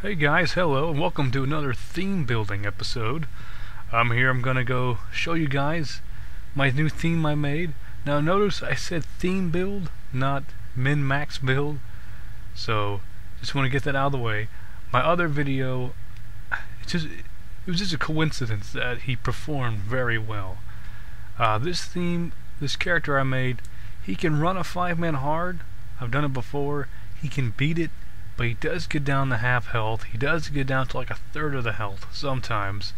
Hey guys, hello, and welcome to another theme building episode. I'm gonna go show you guys my new theme I made. Now notice I said theme build, not min-max build, so just want to get that out of the way. My other video, it was just a coincidence that he performed very well. This character I made, he can run a 5-man hard. I've done it before. He can beat it, but he does get down to half health. He does get down to like a third of the health sometimes.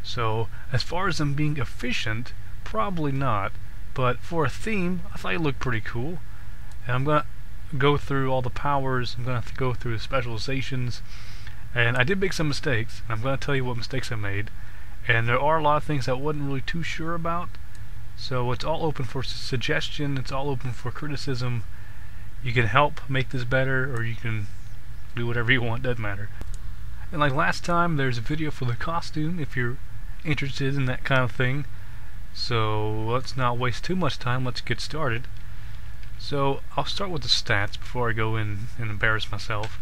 So as far as him being efficient, probably not. But for a theme, I thought he looked pretty cool. And I'm gonna go through all the powers. I'm gonna have to go through the specializations. And I did make some mistakes. And I'm gonna tell you what mistakes I made. And there are a lot of things I wasn't really too sure about. So it's all open for suggestion. It's all open for criticism. You can help make this better, or you can do whatever you want, doesn't matter. And like last time, there's a video for the costume if you're interested in that kind of thing. So let's not waste too much time, let's get started. So I'll start with the stats before I go in and embarrass myself.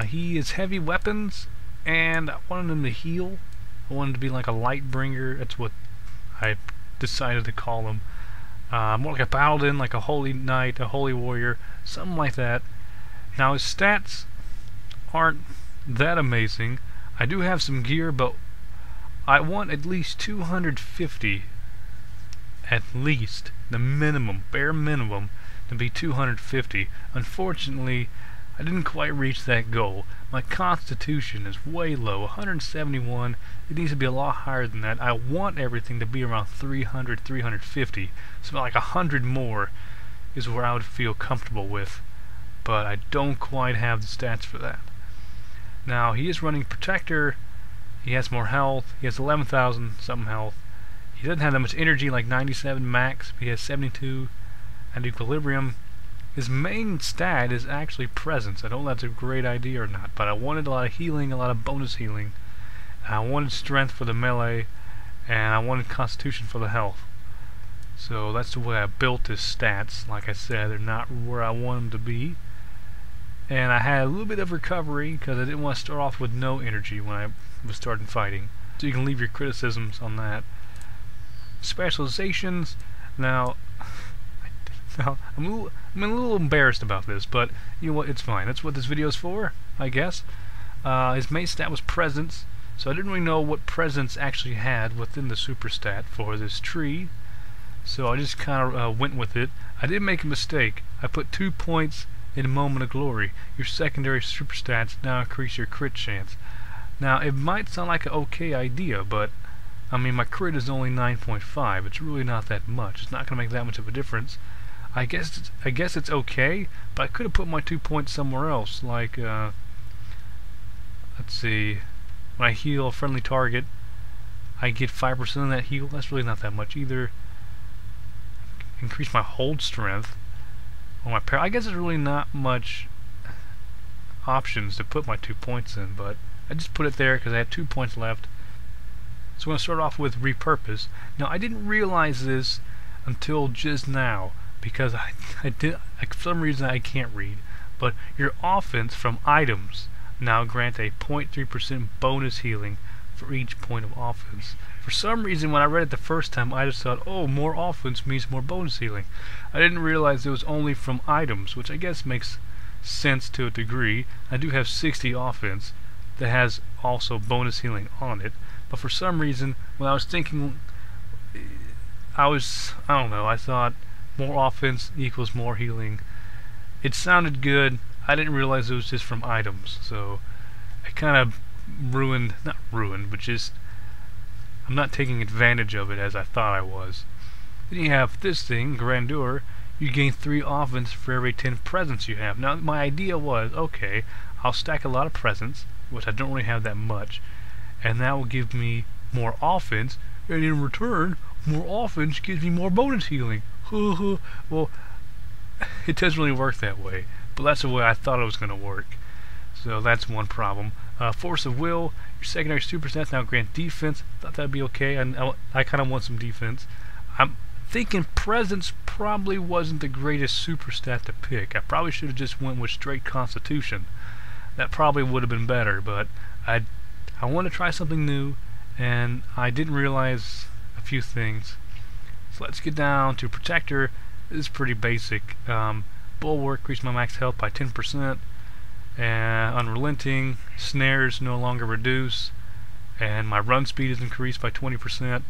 He is heavy weapons, and I wanted him to heal. I wanted him to be like a light bringer. That's what I decided to call him. More like a paladin, like a holy knight, a holy warrior, something like that. Now his stats aren't that amazing. I do have some gear, but I want at least 250, at least the minimum, bare minimum, to be 250. Unfortunately, I didn't quite reach that goal. My constitution is way low, 171. It needs to be a lot higher than that. I want everything to be around 300, 350. So like 100 more is where I would feel comfortable with. But I don't quite have the stats for that. Now he is running Protector. He has more health. He has 11,000 something health. He doesn't have that much energy, like 97 max. He has 72 and Equilibrium. His main stat is actually Presence. I don't know if that's a great idea or not, but I wanted a lot of healing, a lot of bonus healing. And I wanted Strength for the melee, and I wanted Constitution for the health. So that's the way I built his stats. Like I said, they're not where I want them to be. And I had a little bit of recovery because I didn't want to start off with no energy when I was starting fighting. So you can leave your criticisms on that. Specializations. Now I'm a little embarrassed about this, but you know what? It's fine. That's what this video is for, I guess. His main stat was Presence, so I didn't really know what Presence actually had within the super stat for this tree. So I just kind of went with it. I did make a mistake. I put 2 points in Moment of Glory. Your secondary super stats now increase your crit chance. Now it might sound like an okay idea, but I mean my crit is only 9.5. It's really not that much. It's not going to make that much of a difference. I guess it's okay, but I could have put my 2 points somewhere else. Like let's see, when I heal a friendly target, I get 5% of that heal. That's really not that much either. Increase my hold strength on my I guess there's really not much options to put my 2 points in, but I just put it there because I had 2 points left. So I'm going to start off with Repurpose. Now I didn't realize this until just now, because I for some reason I can't read, but your offense from items now grant a 0.3% bonus healing for each point of offense. For some reason when I read it the first time, I just thought, oh, more offense means more bonus healing. I didn't realize it was only from items, which I guess makes sense to a degree. I do have 60 offense that has also bonus healing on it, but for some reason when I was thinking, I don't know, I thought more offense equals more healing. It sounded good. I didn't realize it was just from items, so I kind of not ruined, but just I'm not taking advantage of it as I thought I was. Then you have this thing, Grandeur. You gain 3 offense for every 10 presence you have. Now my idea was, okay, I'll stack a lot of presence, which I don't really have that much, and that will give me more offense, and in return, more offense gives me more bonus healing. Well, it doesn't really work that way, but that's the way I thought it was going to work. So that's one problem. Force of Will, your secondary super stats now grant defense. Thought that'd be okay, and I kind of want some defense. I'm thinking Presence probably wasn't the greatest super stat to pick. I probably should have just went with straight Constitution. that probably would have been better, but I want to try something new, and I didn't realize a few things. So let's get down to Protector. This is pretty basic. Bulwark, increase my max health by 10%, and Unrelenting, snares no longer reduce, and my run speed is increased by 20%.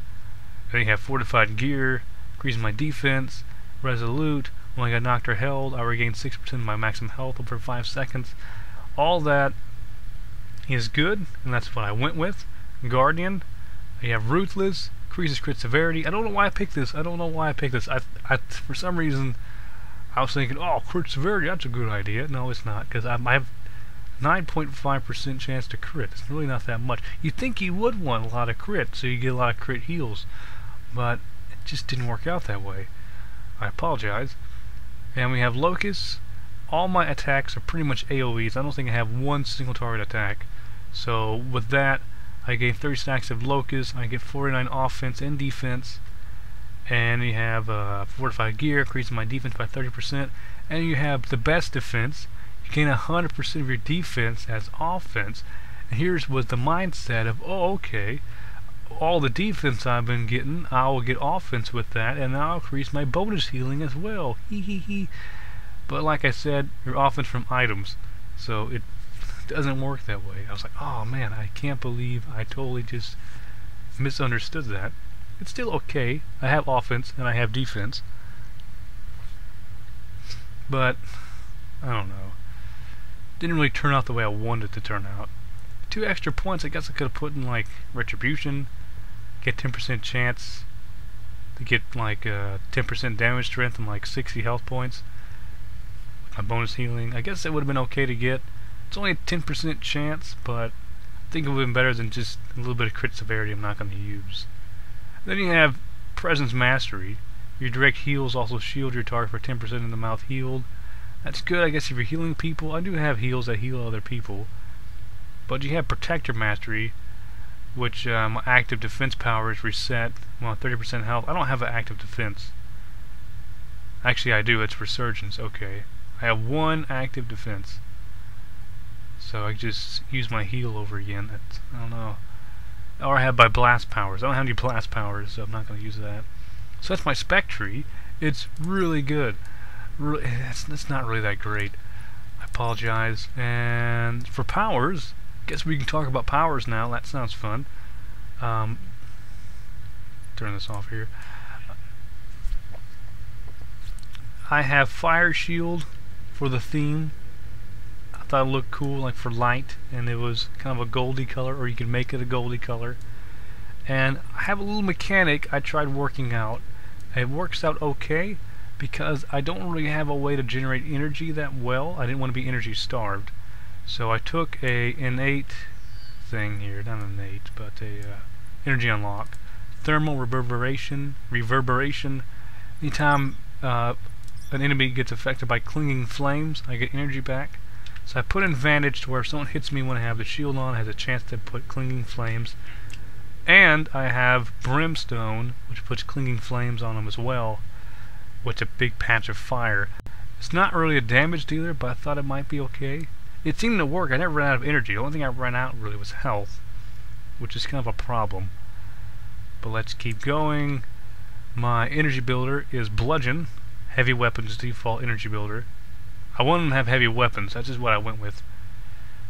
Then you have Fortified Gear, increasing my defense. Resolute, when I got knocked or held, I regain 6% of my maximum health over 5 seconds. All that is good, and that's what I went with. Guardian, you have Ruthless, increases crit severity. I don't know why I picked this. I for some reason I was thinking, oh, crit severity, that's a good idea. No, it's not, because I have 9.5% chance to crit. It's really not that much. You'd think you would want a lot of crit, so you get a lot of crit heals, but it just didn't work out that way. I apologize. And we have Locust. All my attacks are pretty much AoEs. I don't think I have one single target attack. So with that, I gain 30 stacks of Locust. I get 49 offense and defense. And you have Fortified Gear, increasing my defense by 30%. And you have the best defense. You gain 100% of your defense as offense. And here's with the mindset of, oh, okay, all the defense I've been getting, I will get offense with that, and I'll increase my bonus healing as well. Hee hee hee. But like I said, your offense from items, so it doesn't work that way. I was like, oh man, I can't believe I totally just misunderstood that. It's still okay. I have offense and I have defense, but I don't know. Didn't really turn out the way I wanted it to turn out. 2 extra points, I guess I could have put in like Retribution, get 10% chance to get like 10% damage strength and like 60 health points. My bonus healing, I guess it would have been okay to get. It's only a 10% chance, but I think it would have been better than just a little bit of crit severity I'm not going to use. Then you have Presence Mastery. Your direct heals also shield your target for 10% of the amount healed. That's good, I guess, if you're healing people. I do have heals that heal other people. But you have Protector Mastery, which my active defense power is reset. Well, 30% health. I don't have an active defense. Actually, I do. It's Resurgence. Okay. I have 1 active defense. So I just use my heal over again. I don't know. Or I have my blast powers. I don't have any blast powers, so I'm not going to use that. So that's my spec tree. It's really good. Really, it's not really that great. I apologize. And for powers, guess we can talk about powers now. That sounds fun. Turn this off here. I have Fire Shield for the theme. I thought it looked cool, like for light, and it was kind of a goldy color, or you can make it a goldy color. And I have a little mechanic I tried working out. It works out okay because I don't really have a way to generate energy that well. I didn't want to be energy starved. So I took a innate thing here, not an innate, but a energy unlock. Thermal reverberation. Anytime an enemy gets affected by clinging flames, I get energy back. So I put in Vantage to where if someone hits me when I have the shield on, has a chance to put clinging flames. And I have Brimstone, which puts clinging flames on them as well, with a big patch of fire. It's not really a damage dealer, but I thought it might be okay. It seemed to work. I never ran out of energy. The only thing I ran out really was health, which is kind of a problem. But let's keep going. My energy builder is Bludgeon. Heavy weapons default energy builder. I want them to have heavy weapons. That's just what I went with.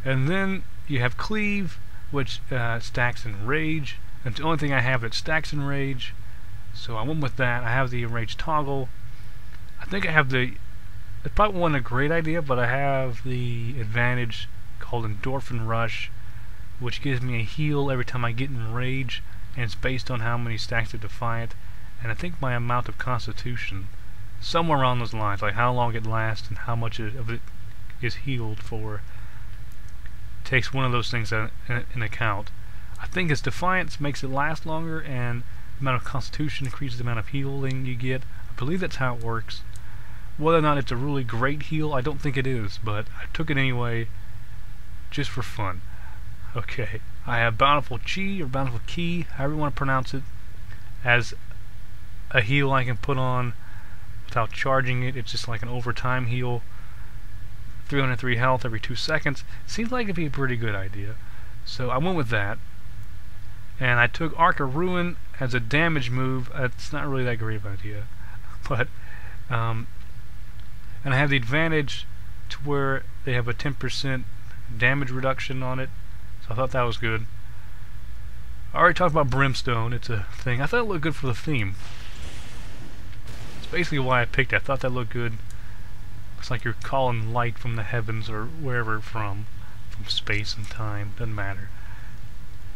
And then you have Cleave, which stacks in Rage. That's the only thing I have that stacks in Rage. So I went with that. I have the Rage toggle. I think I have the... It probably wasn't a great idea, but I have the advantage called Endorphin Rush, which gives me a heal every time I get in Rage, and it's based on how many stacks of Defiant, and I think my amount of Constitution, somewhere around those lines, like how long it lasts and how much of it is healed for, takes one of those things in account. I think its Defiance makes it last longer, and the amount of Constitution increases the amount of healing you get. I believe that's how it works. Whether or not it's a really great heal, I don't think it is, but I took it anyway, just for fun. Okay, I have Bountiful Chi, or Bountiful Key, however you want to pronounce it, as a heal I can put on without charging it. It's just like an overtime heal. 303 health every 2 seconds. Seems like it'd be a pretty good idea. So I went with that. And I took Arc of Ruin as a damage move. It's not really that great of an idea. But, and I have the advantage to where they have a 10% damage reduction on it. So I thought that was good. I already talked about Brimstone. It's a thing. I thought it looked good for the theme. It's basically why I picked it. I thought that looked good. Looks like you're calling light from the heavens or wherever from space and time. Doesn't matter.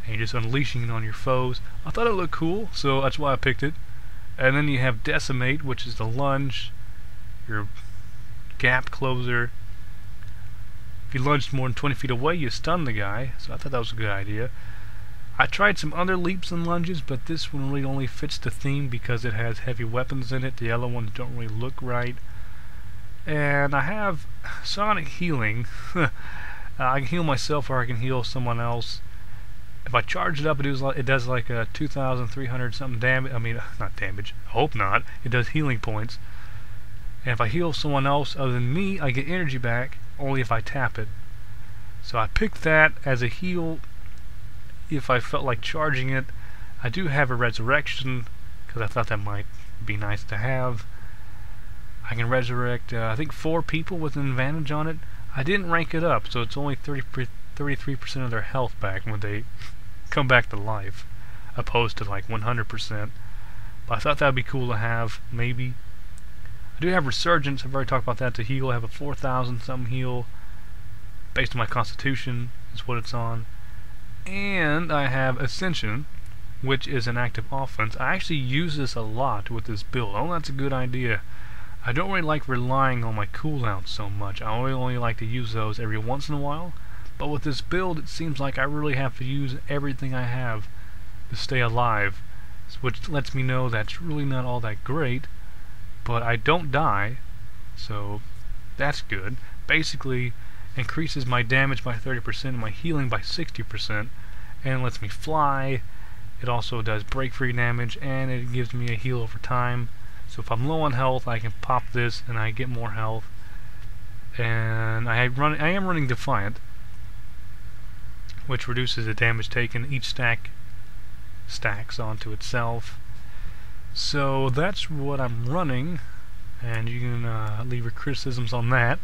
And you're just unleashing it on your foes. I thought it looked cool, so that's why I picked it. And then you have Decimate, which is the lunge, your gap closer. If you lunged more than 20 feet away, you stun the guy, so I thought that was a good idea. I tried some other leaps and lunges, but this one really only fits the theme because it has heavy weapons in it. The other ones don't really look right. And I have Sonic Healing. I can heal myself or I can heal someone else. If I charge it up, it does like a 2,300 something damage. I mean, not damage. I hope not. It does healing points. And if I heal someone else other than me, I get energy back, only if I tap it. So I picked that as a heal if I felt like charging it. I do have a resurrection, because I thought that might be nice to have. I can resurrect, I think 4 people with an advantage on it. I didn't rank it up, so it's only 33% of their health back when they come back to life, opposed to like 100%. But I thought that would be cool to have, maybe. I do have Resurgence. I've already talked about that to heal. I have a 4,000 something heal based on my constitution is what it's on. And I have Ascension, which is an active offense. I actually use this a lot with this build. Oh, that's a good idea. I don't really like relying on my cooldowns so much. I only like to use those every once in a while. But with this build, it seems like I really have to use everything I have to stay alive, which lets me know that's really not all that great. But I don't die, so that's good. Basically, increases my damage by 30% and my healing by 60%, and lets me fly. It also does break free damage, and it gives me a heal over time. So if I'm low on health, I can pop this and I get more health. And I am running Defiant, which reduces the damage taken. Each stack stacks onto itself. So that's what I'm running, and you can leave your criticisms on that.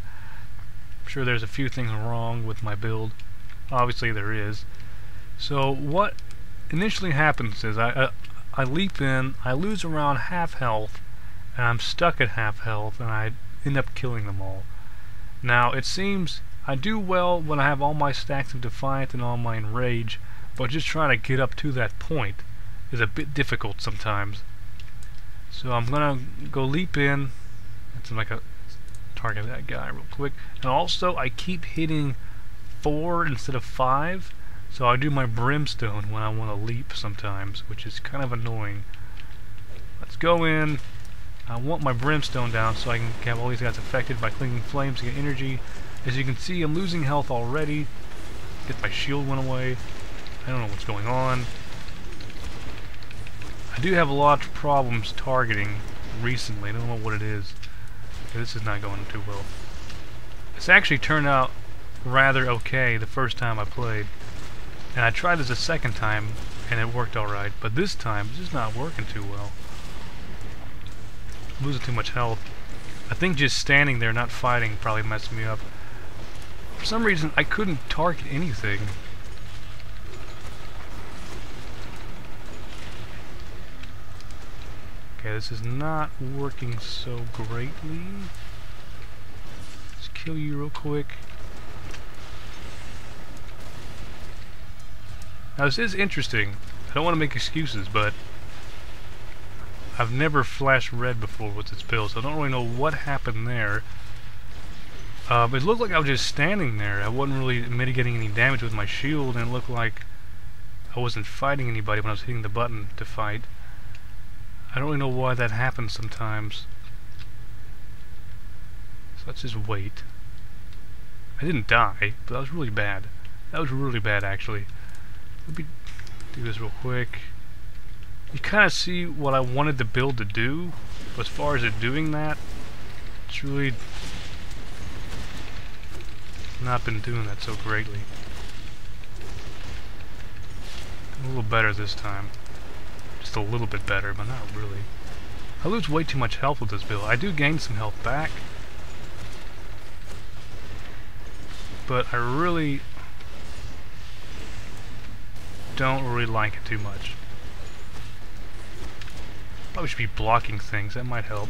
I'm sure there's a few things wrong with my build. Obviously there is. So what initially happens is I leap in, I lose around half health, and I'm stuck at half health, and I end up killing them all. Now it seems I do well when I have all my stacks of Defiant and all my Enrage, but just trying to get up to that point is a bit difficult sometimes. So I'm gonna go leap in. Let's like a target that guy real quick. And also I keep hitting 4 instead of 5, so I do my Brimstone when I want to leap sometimes, which is kind of annoying. Let's go in. I want my Brimstone down so I can have all these guys affected by clinging flames to get energy. As you can see, I'm losing health already. Guess my shield went away. I don't know what's going on. I do have a lot of problems targeting recently. I don't know what it is. Okay, this is not going too well. This actually turned out rather okay the first time I played. And I tried this a second time and it worked alright. But this time, it's just not working too well. I'm losing too much health. I think just standing there not fighting probably messed me up. For some reason, I couldn't target anything. Okay, this is not working so greatly. Let's kill you real quick. Now this is interesting. I don't want to make excuses, but I've never flashed red before with this build, so I don't really know what happened there. It looked like I was just standing there. I wasn't really mitigating any damage with my shield, and it looked like I wasn't fighting anybody when I was hitting the button to fight. I don't really know why that happens sometimes. So let's just wait. I didn't die, but that was really bad. That was really bad, actually. Let me do this real quick. You kind of see what I wanted the build to do, but as far as it doing that, it's really not been doing that so greatly. A little better this time. Just a little bit better, but not really. I lose way too much health with this build. I do gain some health back, but I really don't really like it too much. Probably should be blocking things. That might help.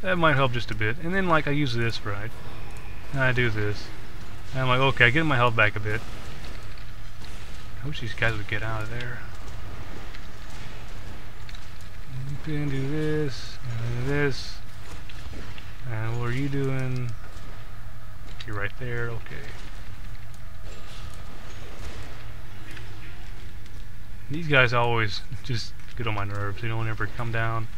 That might help just a bit. And then, like, I use this, right? And I do this. And I'm like, okay, I get my health back a bit. I wish these guys would get out of there. And do this, and do this. And what are you doing? You're right there, okay. These guys always just get on my nerves. They don't ever come down.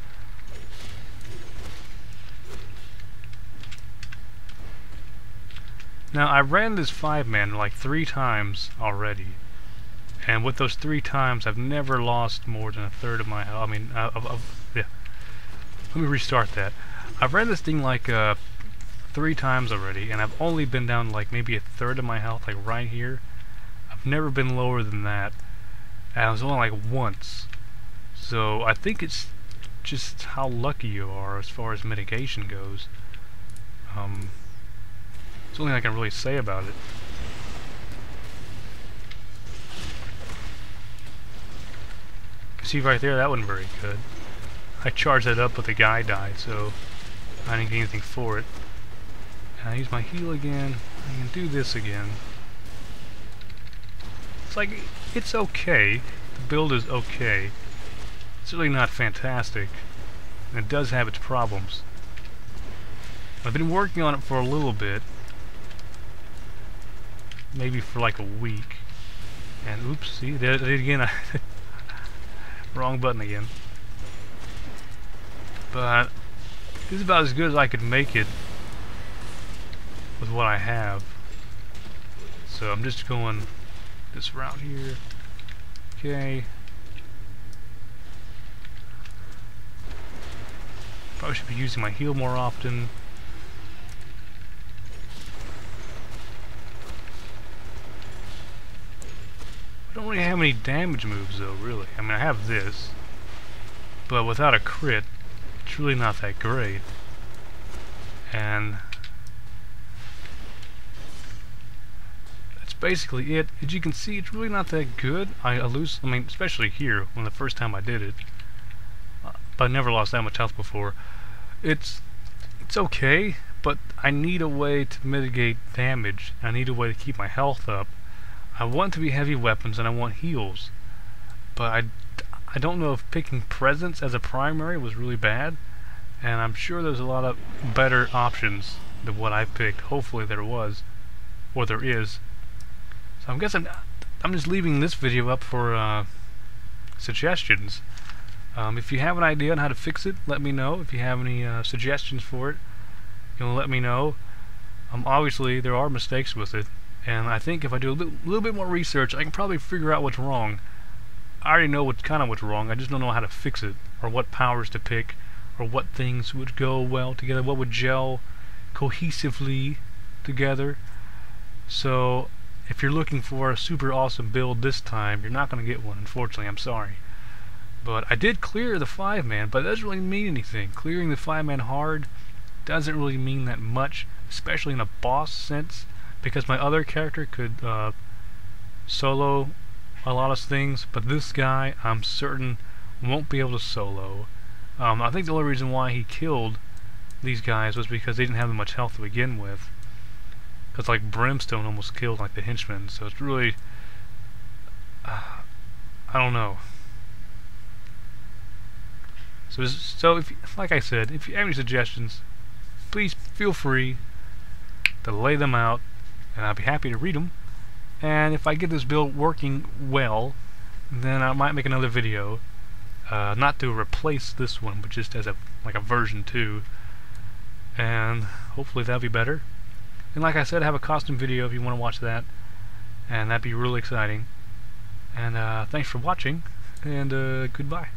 Now, I ran this 5-man like 3 times already. And with those 3 times, I've never lost more than a third of my health. I mean, yeah. Let me restart that. I've ran this thing like 3 times already, and I've only been down like maybe a third of my health, like right here. I've never been lower than that. And I was only like once. So I think it's just how lucky you are as far as mitigation goes. There's only I can really say about it. See right there, that wasn't very good. I charged that up, but the guy died, so I didn't get anything for it. And I use my heal again. I can do this again. It's like, it's okay. The build is okay. It's really not fantastic. And it does have its problems. I've been working on it for a little bit. Maybe for like a week. And oops, see, I did it again. Wrong button again. But this is about as good as I could make it with what I have. So I'm just going this route here. Okay. Probably should be using my heal more often. I don't really have any damage moves though, really. I mean, I have this, but without a crit, it's really not that great. And that's basically it. As you can see, it's really not that good. I mean, especially here, when the first time I did it. But I never lost that much health before. It's okay, but I need a way to mitigate damage. I need a way to keep my health up. I want to be heavy weapons and I want heals, but I don't know if picking presence as a primary was really bad, and I'm sure there's a lot of better options than what I picked. Hopefully there was, or there is. So I guess I'm just leaving this video up for suggestions. If you have an idea on how to fix it, let me know. If you have any suggestions for it, let me know. Obviously there are mistakes with it. And I think if I do a little bit more research, I can probably figure out what's wrong. I already know what's wrong. I just don't know how to fix it, or what powers to pick, or what things would go well together, what would gel cohesively together. So if you're looking for a super awesome build this time, you're not going to get one, unfortunately. I'm sorry. But I did clear the 5-man, but that doesn't really mean anything. Clearing the 5-man hard doesn't really mean that much, especially in a boss sense. Because my other character could solo a lot of things, but this guy, I'm certain, won't be able to solo. I think the only reason why he killed these guys was because they didn't have much health to begin with. Because like Brimstone almost killed like the henchmen, so it's really, I don't know. So if, like I said, if you have any suggestions, please feel free to lay them out, and I'll be happy to read them. And if I get this build working well, then I might make another video, not to replace this one, but just as a version 2, and hopefully that'll be better. And like I said, I have a costume video if you want to watch that, and that'd be really exciting. And thanks for watching, and goodbye.